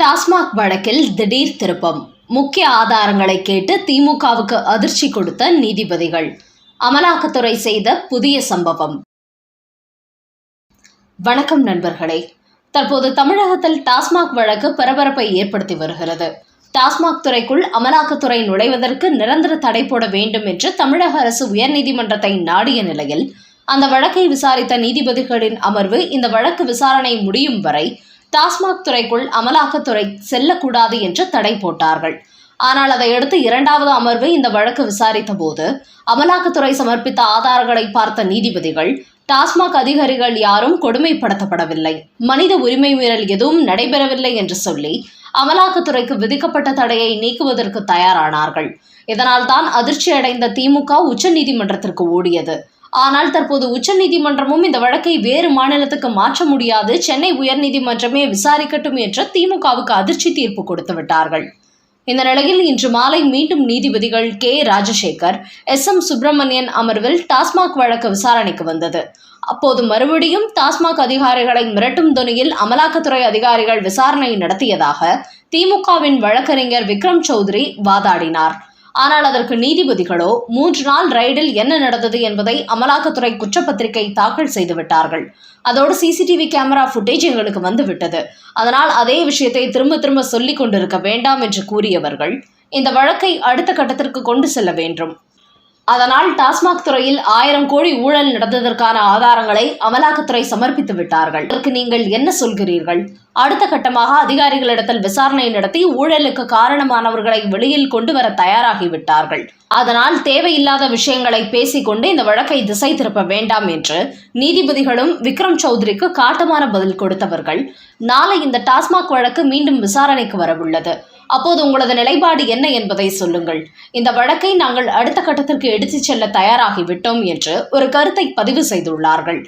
டாஸ்மாக் வழக்கில் திடீர் திருப்பம். முக்கிய ஆதாரங்களை கேட்டு திமுகவுக்கு அதிர்ச்சி கொடுத்த நீதிபதிகள். அமலாக்கத்துறை செய்த புதிய சம்பவம். வணக்கம் நண்பர்களே. தற்போது தமிழகத்தில் டாஸ்மாக் வழக்கு பரபரப்பை ஏற்படுத்தி வருகிறது. டாஸ்மாக் துறைக்குள் அமலாக்கத்துறை நுழைவதற்கு நிரந்தர தடை போட வேண்டும் என்று தமிழக அரசு உயர்நீதிமன்றத்தை நாடிய நிலையில் அந்த வழக்கை விசாரித்த நீதிபதிகளின் அமர்வு இந்த வழக்கு விசாரணை முடியும் வரை டாஸ்மாக் துறைக்குள் அமலாக்கத்துறை செல்லக்கூடாது என்று தடை போட்டார்கள். ஆனால் அதையடுத்து இரண்டாவது அமர்வு இந்த வழக்கு விசாரித்த போது அமலாக்கத்துறை சமர்ப்பித்த ஆதாரங்களை பார்த்த நீதிபதிகள், டாஸ்மாக் அதிகாரிகள் யாரும் கொடுமைப்படுத்தப்படவில்லை, மனித உரிமை மீறல் எதுவும் நடைபெறவில்லை என்று சொல்லி அமலாக்கத்துறைக்கு விதிக்கப்பட்ட தடையை நீக்குவதற்கு தயாரானார்கள். இதனால்தான் அதிர்ச்சியடைந்த திமுக உச்சநீதிமன்றத்திற்கு ஓடியது. ஆனால் தற்போது உச்சநீதிமன்றமும் இந்த வழக்கை வேறு மாநிலத்துக்கு மாற்ற முடியாது, சென்னை உயர்நீதிமன்றமே விசாரிக்கட்டும் என்ற திமுகவுக்கு அதிர்ச்சி தீர்ப்பு கொடுத்து விட்டார்கள். இந்த நிலையில் இன்று மாலை மீண்டும் நீதிபதிகள் கே. ராஜசேகர், எஸ்.எம். சுப்பிரமணியன் அமர்வில் டாஸ்மாக் வழக்கு விசாரணைக்கு வந்தது. அப்போது மறுபடியும் டாஸ்மாக் அதிகாரிகளை மிரட்டும் தொனியில் அமலாக்கத்துறை அதிகாரிகள் விசாரணை நடத்தியதாக திமுகவின் வழக்கறிஞர் விக்ரம் சௌத்ரி வாதாடினார். ஆனால் அதற்கு நீதிபதிகளோ 3 நாள் ரைடில் என்ன நடந்தது என்பதை அமலாக்கத்துறை குற்றப்பத்திரிகை தாக்கல் செய்துவிட்டார்கள். அதோடு சிசிடிவி கேமரா ஃபுட்டேஜ் எங்களுக்கு வந்துவிட்டது, அதனால் அதே விஷயத்தை திரும்ப திரும்ப சொல்லிக் கொண்டிருக்க வேண்டாம் என்று கூறியவர்கள் இந்த வழக்கை அடுத்த கட்டத்திற்கு கொண்டு செல்ல வேண்டும். அதனால் டாஸ்மாக் துறையில் 1000 கோடி ஊழல் நடந்ததற்கான ஆதாரங்களை அமலாக்கத்துறை சமர்ப்பித்து விட்டார்கள். அதற்கு நீங்கள் என்ன சொல்கிறீர்கள்? அடுத்த கட்டமாக அதிகாரிகளிடத்தில் விசாரணை நடத்தி ஊழலுக்கு காரணமானவர்களை வெளியில் கொண்டு வர தயாராகிவிட்டார்கள். அதனால் தேவையில்லாத விஷயங்களை பேசிக்கொண்டு இந்த வழக்கை திசை திருப்ப வேண்டாம் என்று நீதிபதிகளும் விக்ரம் சௌத்ரிக்கு காட்டமான பதில் கொடுத்தவர்கள், நாளை இந்த டாஸ்மாக் வழக்கு மீண்டும் விசாரணைக்கு வரவுள்ளது. அப்போது உங்களது நிலைப்பாடு என்ன என்பதை சொல்லுங்கள். இந்த வழக்கை நாங்கள் அடுத்த கட்டத்திற்கு எடுத்துச் செல்ல தயாராகிவிட்டோம் என்று ஒரு கருத்தை பதிவு செய்துள்ளார்கள்.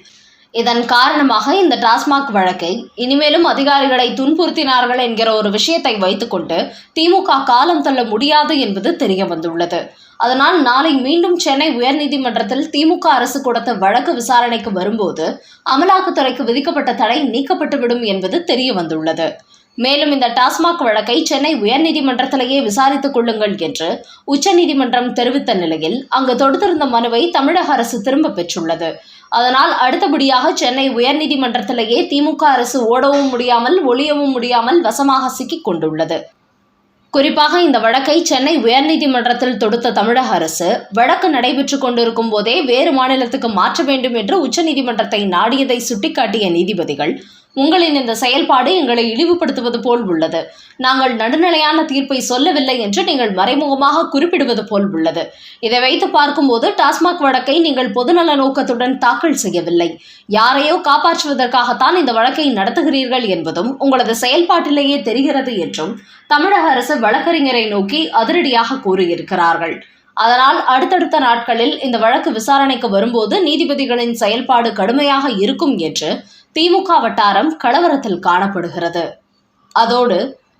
இதன் காரணமாக இந்த டாஸ்மாக் வழக்கை இனிமேலும் அதிகாரிகளை துன்புறுத்தினார்கள் என்கிற ஒரு விஷயத்தை வைத்துக்கொண்டு திமுக காலம் தள்ள முடியாது என்பது தெரிய வந்துள்ளது. அதனால் நாளை மீண்டும் சென்னை உயர்நீதிமன்றத்தில் திமுக அரசு கொடுத்த வழக்கு விசாரணைக்கு வரும்போது அமலாக்கத்துறைக்கு விதிக்கப்பட்ட தடை நீக்கப்பட்டுவிடும் என்பது தெரிய வந்துள்ளது. மேலும் இந்த டாஸ்மாக் வழக்கை சென்னை உயர்நீதிமன்றத்திலேயே விசாரித்துக் கொள்ளுங்கள் என்று உச்சநீதிமன்றம் தெரிவித்த நிலையில் அங்கு தொடுத்திருந்த மனுவை தமிழக அரசு திரும்ப பெற்றுள்ளது. அதனால் அடுத்தபடியாக சென்னை உயர்நீதிமன்றத்திலேயே திமுக அரசு ஓடவும் முடியாமல் ஒளியவும் முடியாமல் வசமாக சிக்கிக் கொண்டுள்ளது. குறிப்பாக இந்த வழக்கை சென்னை உயர்நீதிமன்றத்தில் தொடுத்த தமிழக அரசு வழக்கு நடைபெற்றுக் கொண்டிருக்கும் போதே வேறு மாநிலத்துக்கு மாற்ற வேண்டும் என்று உச்சநீதிமன்றத்தை நாடியதை சுட்டிக்காட்டிய நீதிபதிகள், உங்களின் இந்த செயல்பாடு எங்களை இழிவுபடுத்துவது போல் உள்ளது. நாங்கள் நடுநிலையான தீர்ப்பை சொல்லவில்லை என்று நீங்கள் மறைமுகமாக குறிப்பிடுவது போல் உள்ளது. இதை வைத்து பார்க்கும்போது டாஸ்மாக் வழக்கை நீங்கள் பொதுநல நோக்கத்துடன் தாக்கல் செய்யவில்லை, யாரையோ காப்பாற்றுவதற்காகத்தான் இந்த வழக்கை நடத்துகிறீர்கள் என்பதும் உங்களது செயல்பாட்டிலேயே தெரிகிறது என்றும் தமிழக அரசு வழக்கறிஞரை நோக்கி அதிரடியாக கூறியிருக்கிறார்கள். அதனால் அடுத்தடுத்த நாட்களில் இந்த வழக்கு விசாரணைக்கு வரும்போது நீதிபதிகளின் செயல்பாடு கடுமையாக இருக்கும் என்று திமுக வட்டாரம் கலவரத்தில் காணப்படுகிறது. அதோடு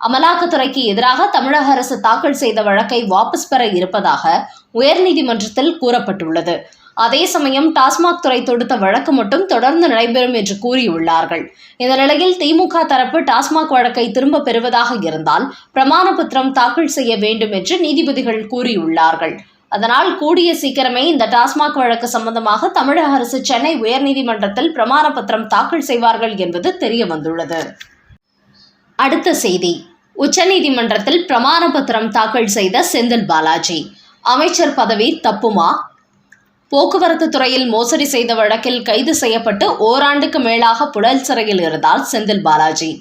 அமலாக்கத்துறைக்கு எதிராக தமிழக அரசு தாக்கல் செய்த வழக்கை வாபஸ் பெற இருப்பதாக உயர்நீதிமன்றத்தில் கூறப்பட்டுள்ளது. அதே சமயம் டாஸ்மாக் துறை தொடுத்த வழக்கு மட்டும் தொடர்ந்து நடைபெறும் என்று கூறியுள்ளார்கள். இந்த நிலையில் திமுக தரப்பு டாஸ்மாக் வழக்கை திரும்ப பெறுவதாக இருந்தால் பிரமாண பத்திரம் தாக்கல் செய்ய வேண்டும் என்று நீதிபதிகள் கூறியுள்ளார்கள். அதனால் கூடிய சீக்கிரமே இந்த டாஸ்மாக் வழக்கு சம்பந்தமாக தமிழக அரசு சென்னை உயர்நீதிமன்றத்தில் பிரமாண பத்திரம் தாக்கல் செய்வார்கள் என்பது தெரிய வந்துள்ளது. அடுத்த செய்தி. உச்சநீதிமன்றத்தில் பிரமாண பத்திரம் தாக்கல் செய்த செந்தில் பாலாஜி. அமைச்சர் பதவி தப்புமா? போக்குவரத்து துறையில் மோசடி செய்த வழக்கில் கைது செய்யப்பட்டு ஓராண்டுக்கு மேலாக புழல் சிறையில் இருந்தார் செந்தில் பாலாஜி.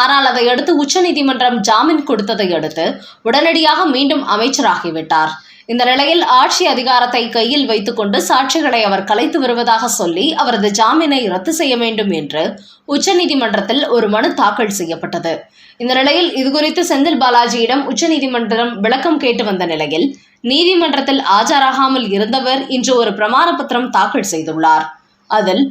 ஆனால் அதையடுத்து உச்சநீதிமன்றம் ஜாமீன் கொடுத்ததை அடுத்து உடனடியாக மீண்டும் அமைச்சராகிவிட்டார். இந்த நிலையில் ஆட்சி அதிகாரத்தை கையில் வைத்துக்கொண்டு சாட்சிகளை அவர் கலைத்து வருவதாக சொல்லி அவரது ஜாமீனை ரத்து செய்ய வேண்டும் என்று உச்சநீதிமன்றத்தில் ஒரு மனு தாக்கல் செய்யப்பட்டது. இந்த நிலையில் இதுகுறித்து செந்தில் பாலாஜியிடம் உச்சநீதிமன்றம் விளக்கம் கேட்டு வந்த நிலையில் நீதிமன்றத்தில் ஆஜராகாமல் இருந்தவர் இன்று ஒரு பிரமாண பத்திரம் தாக்கல் செய்துள்ளார். அதில்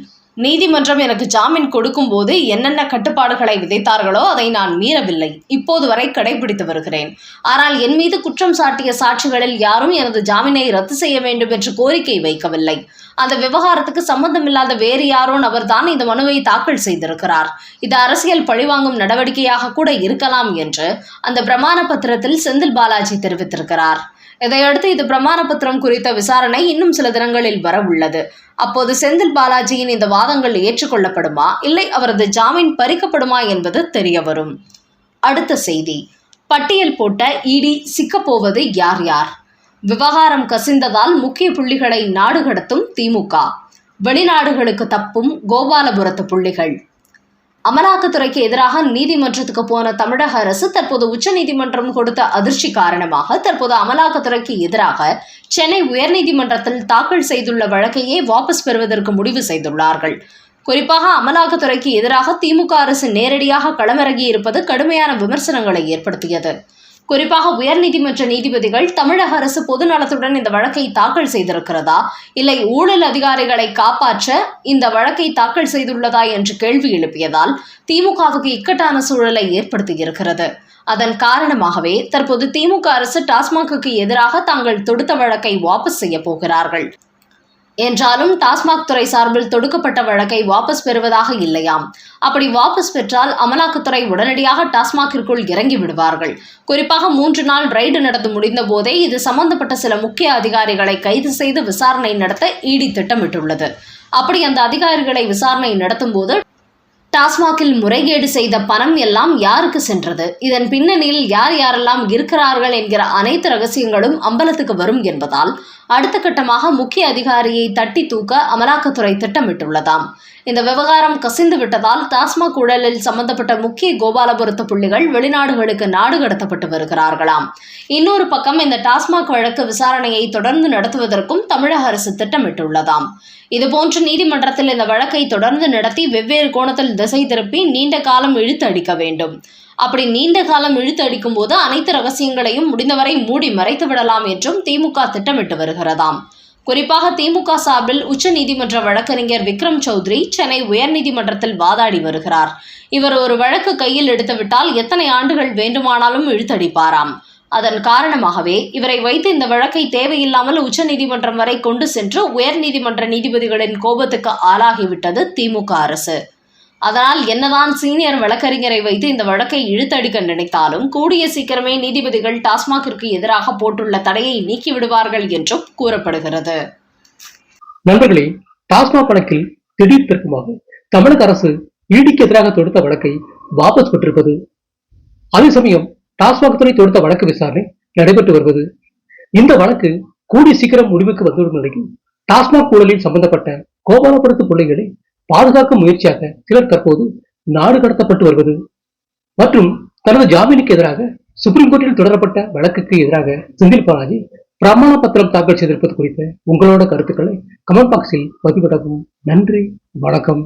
நீதிமன்றம் எனக்கு ஜாமீன் கொடுக்கும் போது என்னென்ன கட்டுப்பாடுகளை விதித்தார்களோ அதை நான் மீறவில்லை. இப்போது வரை கடைபிடித்து வருகிறேன். ஆனால் என் மீது குற்றம் சாட்டிய சாட்சிகளில் யாரும் எனது ஜாமீனை ரத்து செய்ய வேண்டும் என்று கோரிக்கை வைக்கவில்லை. அந்த விவகாரத்துக்கு சம்பந்தமில்லாத வேறு யாரோ நபர்தான் இந்த மனுவை தாக்கல் செய்திருக்கிறார். இது அரசியல் பழிவாங்கும் நடவடிக்கையாக கூட இருக்கலாம் என்று அந்த பிரமாண பத்திரத்தில் செந்தில் பாலாஜி தெரிவித்திருக்கிறார். இதையடுத்து இது பிரமாண பத்திரம் குறித்த விசாரணை இன்னும் சில தினங்களில் வர உள்ளது. அப்போது செந்தில் பாலாஜியின் இந்த வாதங்கள் ஏற்றுக்கொள்ளப்படுமா இல்லை அவரது ஜாமீன் பறிக்கப்படுமா என்பது தெரிய வரும். அடுத்த செய்தி, பட்டியல் போட்ட இடி சிக்கப்போவது யார் யார்? விவகாரம் கசிந்ததால் முக்கிய புள்ளிகளை நாடு கடத்தும் திமுக. வெளிநாடுகளுக்கு தப்பும் கோபாலபுரத்து புள்ளிகள். அமலாக்கத்துறைக்கு எதிராக நீதிமன்றத்துக்கு போன தமிழக அரசு தற்போது உச்சநீதிமன்றம் கொடுத்த அதிர்ச்சி காரணமாக தற்போது அமலாக்கத்துறைக்கு எதிராக சென்னை உயர்நீதிமன்றத்தில் தாக்கல் செய்துள்ள வழக்கையே வாபஸ் பெறுவதற்கு முடிவு செய்துள்ளார்கள். குறிப்பாக அமலாக்கத்துறைக்கு எதிராக திமுக அரசு நேரடியாக களமிறங்கி இருப்பது கடுமையான விமர்சனங்களை ஏற்படுத்தியது. குறிப்பாக உயர்நீதிமன்ற நீதிபதிகள் தமிழக அரசு பொதுநலத்துடன் இந்த வழக்கை தாக்கல் செய்திருக்கிறதா இல்லை ஊழல் அதிகாரிகளை காப்பாற்ற இந்த வழக்கை தாக்கல் செய்துள்ளதா என்று கேள்வி எழுப்பியதால் திமுகவுக்கு இக்கட்டான சூழலை ஏற்படுத்தியிருக்கிறது. அதன் காரணமாகவே தற்போது திமுக அரசு டாஸ்மாகுக்கு எதிராக தாங்கள் தொடுத்த வழக்கை வாபஸ் செய்ய போகிறார்கள். என்றாலும் டாஸ்மாக் துறை சார்பில் தொடுக்கப்பட்ட வழக்கை வாபஸ் பெறுவதாக இல்லையாம். அப்படி வாபஸ் பெற்றால் அமலாக்கத்துறை உடனடியாக டாஸ்மாகிற்குள் இறங்கி விடுவார்கள். குறிப்பாக 3 நாள் ரைடு நடந்து முடிந்த போதே இது சம்பந்தப்பட்ட சில முக்கிய அதிகாரிகளை கைது செய்து விசாரணை நடத்த இடி திட்டமிட்டுள்ளது. அப்படி அந்த அதிகாரிகளை விசாரணை நடத்தும் போது டாஸ்மாகில் முறைகேடு செய்த பணம் எல்லாம் யாருக்கு சென்றது, இதன் பின்னணியில் யார் யாரெல்லாம் இருக்கிறார்கள் என்கிற அனைத்து ரகசியங்களும் அம்பலத்துக்கு வரும் என்பதால் அடுத்த கட்டமாக முக்கிய அதிகாரியை தட்டி தூக்க அமலாக்கத்துறை திட்டமிட்டுள்ளதாம். இந்த விவகாரம் கசிந்து விட்டதால் டாஸ்மாக் ஊழலில் சம்பந்தப்பட்ட முக்கிய கோபாலபுரத்து புள்ளிகள் வெளிநாடுகளுக்கு நாடு கடத்தப்பட்டு வருகிறார்களாம். இன்னொரு பக்கம் இந்த டாஸ்மாக் வழக்கு விசாரணையை தொடர்ந்து நடத்துவதற்கும் தமிழக அரசு திட்டமிட்டுள்ளதாம். இதுபோன்று நீதிமன்றத்தில் இந்த வழக்கை தொடர்ந்து நடத்தி வெவ்வேறு கோணத்தில் திசை திருப்பி நீண்ட காலம் இழுத்து அடிக்க வேண்டும். அப்படி நீண்ட காலம் இழுத்து அடிக்கும் போது அனைத்து ரகசியங்களையும் முடிந்தவரை மூடி மறைத்து விடலாம் என்றும் திமுக திட்டமிட்டு வருகிறதாம். குறிப்பாக திமுக சார்பில் உச்ச நீதிமன்ற வழக்கறிஞர் விக்ரம் சௌத்ரி சென்னை உயர்நீதிமன்றத்தில் வாதாடி வருகிறார். இவர் ஒரு வழக்கு கையில் எடுத்துவிட்டால் எத்தனை ஆண்டுகள் வேண்டுமானாலும் இழுத்தடிப்பாராம். அதன் காரணமாகவே இவரை வைத்து இந்த வழக்கை தேவையில்லாமல் உச்ச நீதிமன்றம் வரை கொண்டு சென்று உயர்நீதிமன்ற நீதிபதிகளின் கோபத்துக்கு ஆளாகிவிட்டது திமுக அரசு. அதனால் என்னதான் சீனியர் வழக்கறிஞரை வைத்து இந்த வழக்கை இழுத்தடிக்க நினைத்தாலும் கூடிய சீக்கிரமே நீதிபதிகள் டாஸ்மாகிற்கு எதிராக போட்டுள்ள தடையை நீக்கிவிடுவார்கள் என்றும் கூறப்படுகிறது. நண்பர்களே, டாஸ்மாக் வழக்கில் திடீர் திருப்பமாக தமிழக அரசு ஈடிக்கு எதிராக தொடுத்த வழக்கை வாபஸ் பெற்றிருப்பது, அதே சமயம் டாஸ்மாக் துறை தொடுத்த வழக்கு விசாரணை நடைபெற்று வருவது, இந்த வழக்கு கூடிய சீக்கிரம் முடிவுக்கு வந்துவிடும் நிலையில் டாஸ்மாக் ஊழலில் சம்பந்தப்பட்ட கோபாலபுரத்து பிள்ளைகளை பாதுகாக்கும் முயற்சியாக சிலர் தற்போது நாடு கடத்தப்பட்டு வருவது மற்றும் தனது ஜாமீனுக்கு எதிராக சுப்ரீம் கோர்ட்டில் தொடரப்பட்ட வழக்குக்கு எதிராக செந்தில் பாலாஜி பிரமாண பத்திரம் தாக்கல் செய்திருப்பது குறித்த உங்களோட கருத்துக்களை கமெண்ட் பாக்ஸில் பதிவிடவும். நன்றி, வணக்கம்.